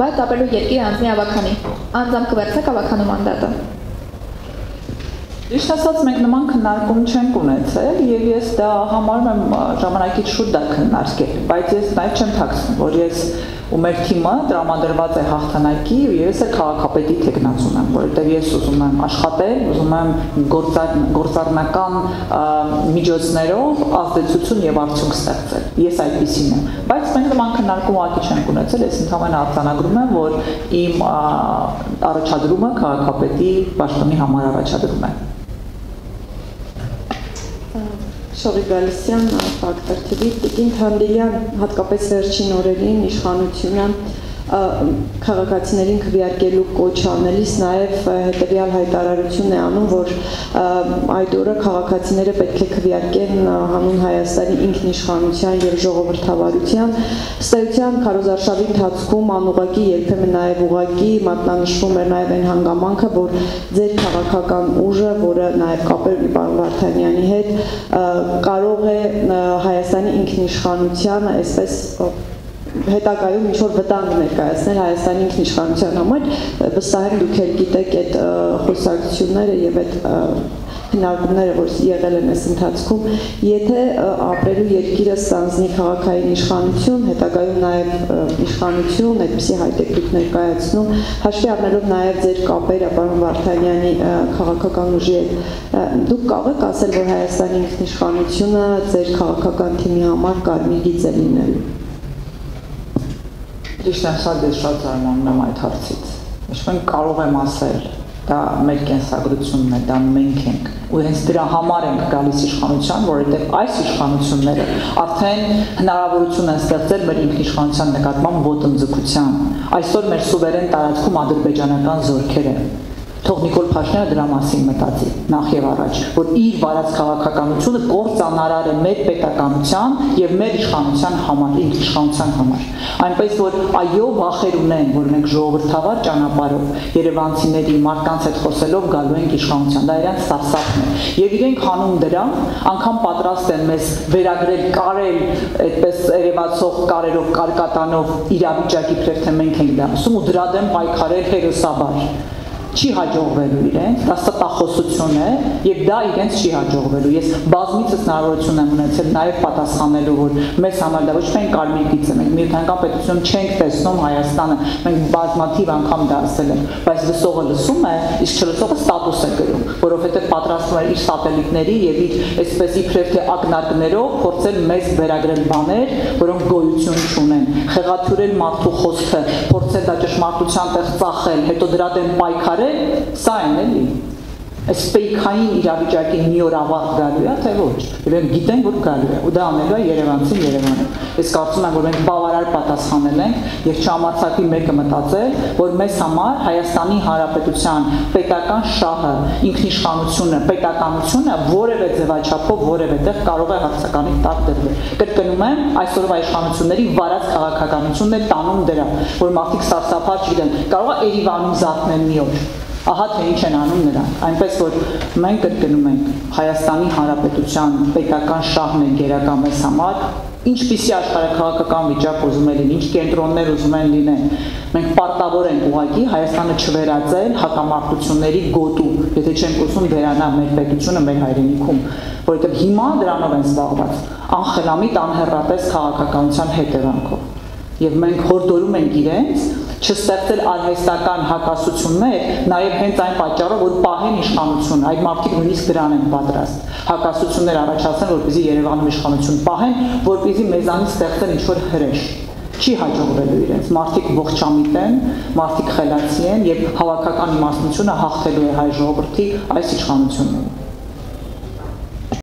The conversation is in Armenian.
բայց ապրելու երկիր անձնի ավականի, անձամբ կվերցեք ավականու մանդատը։ Ճիշտ ասած մենք նման քննարկում չենք ունեցել եւ ես դա համարում եմ ժամանակից շուտ դա քննարկել, բայց ես նաև չեմ թաքցնում, որ ես ու մեր թիմը տրամադրված է հաղթանակի ու ես էլ քաղաքապետի տեխնաց ունեմ, որովհետեւ ես ուզում եմ աշխատել, ուզում եմ գործառնական միջոցներով ազդեցություն եւ արդյունք ստեղծել։ Ես այդպեսին եմ, բայց մենք նման քննարկում ուղղակի չենք ունեցել, ես ընդհանրապես արձանագրում եմ, որ իմ առաջադրումը քաղաքապետի պաշտոնի համար առաջադրում է։ Շողի Գալստյան, Ֆակտոր TV, Տիկին Թանդիլյան, հատկապես վերջին օրերին իշխանությունը քաղաքացիներին քվեարկելու կոչ անելիս նաև հետևյալ հայտարարություն է անում, որ այդ օրը քաղաքացիները պետք է քվեարկեն հանուն Հայաստանի ինքնիշխանության եւ ժողովրդավարության։ Ըստ էության քարոզարշավի ընթացքում անուղղակի երբեմն նաև ուղղակի մատնանշվում էր նաև այն հանգամանքը, որ ձեր քաղաքական ուժը, որը նաև կապեր ունի պարոն Վարդանյանի հետ, կարող է Հայաստանի ինքնիշխանությանը այսպես հետագայում ինչ-որ վտանգ ներկայացնել Հայաստանի ինքնիշխանության համար, վստահ եմ դուք էլ գիտեք այդ խոսակցությունները եւ այդ քննարկումները, որ եղել են այս ընթացքում, եթե ապրելու երկիրը ստանձնի քաղաքային իշխանություն, հետագայում նաեւ իշխանություն, այդպիսի հայտ եք դուք ներկայացնում, հաշվի առնելով նաեւ ձեր կապերը պարոն Վարդանյանի քաղաքական ուժի հետ, դուք կարող եք ասել, որ Հայաստանի ինքնիշխանությունը ձեր քաղաքական թիմի համար կարմիր գիծ է լինելու։ Ճիշտ ասած ես շատ զարմանում եմ այդ հարցից։ Մենք կարող եմ ասել, դա մեր կենսագրությունն է, դա մենք ենք, ու հենց դրա համար ենք գալիս իշխանության, որովհետև այս իշխանությունները արդեն հնարավորություն են ստեղծել մեր ինքնիշխանության նկատմամբ ոտնձգության։ Այսօր մեր սուվերեն տարածքում ադրբեջանական զորքերը Թող Նիկոլ Փաշինյանը դրա մասին մտածի նախ եւ առաջ, որ իր վարած քաղաքականությունը կործանարար է մեր պետականության եւ մեր իշխանության համար, ինքնիշխանության համար։ Այնպես որ այո, վախեր ունեն, որ մենք ժողովրդավար ճանապարհով երևանցիների մարդկանց հետ խոսելով գալու ենք իշխանության, դա իրենց սարսափն է։ Եվ իրենք հանում դրա, անգամ պատրաստ են մեզ վերագրել, կարել, այդպես երևացող կարերով, կարկատանով իրավիճակի իբրև թե մենք ենք դա ասում ու դրա դեմ պայքարել հերոսաբար։ Չի հաջողվելու իրենց, դա ստախոսություն է եւ դա իրենց չի հաջողվելու։ Ես բազմիցս հնարավորություն եմ ունեցել նաեւ պատասխանելու, որ մեզ համար դա ոչ միայն կարմիր գիծ է, մենք միութանական պետություն չենք տեսնում Հայաստանը, մենք բազմաթիվ անգամ դա ասել ենք, բայց լսողը լսում է, իսկ չլսողը ստատուս է գրում, որովհետեւ պատրաստվում է իր սատելիտների եւ իր այսպես իբրև թե ակնարկներով փորձել մեզ վերագրել բաներ, որոնք գոյություն չունեն, խեղաթյուրել մարդու խոսքը, փորձել դա ճշմարտության տեղ ծախել, հետո դրա դեմ պայքարել Սա են էլի, այս պեյքային իրավիճակի մի օր ավարտ գալու է, թե ոչ, և ենք գիտեն, որ գալու է, ու դա անելու է երևանցին Երևանում։ Ես կարծում եմ, որ մենք բավարար պատասխանել ենք և չհամարձակվի մեկը մտածել, որ մեզ համար Հայաստանի Հանրապետության պետական շահը, ինքնիշխանությունը, պետականությունը որևէ ձևաչափով, որևէ տեղ կարող է հարցականի տակ դրվել։ Կրկնում եմ, այսօրվա իշխանությունների վարած քաղաքականությունն է տանում դրա, որ մարդիկ սարսափար չգիտեն, կարող է Երևանում զարթնել մի օր։ Ահա թե ինչ են անում նրանք, այնպես որ մենք կրկնում ենք Հայաստանի Հանրապետության պետական շահն է գերակա մեզ համար, ինչպիսի աշխարհաքաղաքական վիճակ ուզում են լինեն, ինչ կենտրոններ ուզում են լինեն, մենք պարտավոր ենք ուղղակի Հայաստանը չվերածել հակամարտությունների գոտու, եթե չենք ուզում վերանա մեր պետությունը մեր հայրենիքում, որովհետև հիմա դրանով են զբաղված, անխելամիտ անհեռատես քաղաքականության հետևանքով, եւ մենք հորդորում ենք իրենց չստեղծել արհեստական հակասություններ, նաև հենց այն պատճառով, որ պահեն իշխանությունը, այդ մարդիկ նույնիսկ դրան են պատրաստ, հակասություններ առաջացնեն, որպեսզի Երևանում իշխանություն պահեն, որպեսզի մեզանից ստեղծեն ինչ-որ հրեշ։ Չի հաջողվելու իրենց, մարդիկ ողջամիտ են, մարդիկ խելացի են եւ հավաքական իմաստնությունը հաղթելու է հայ ժողովրդի այս իշխանությունները։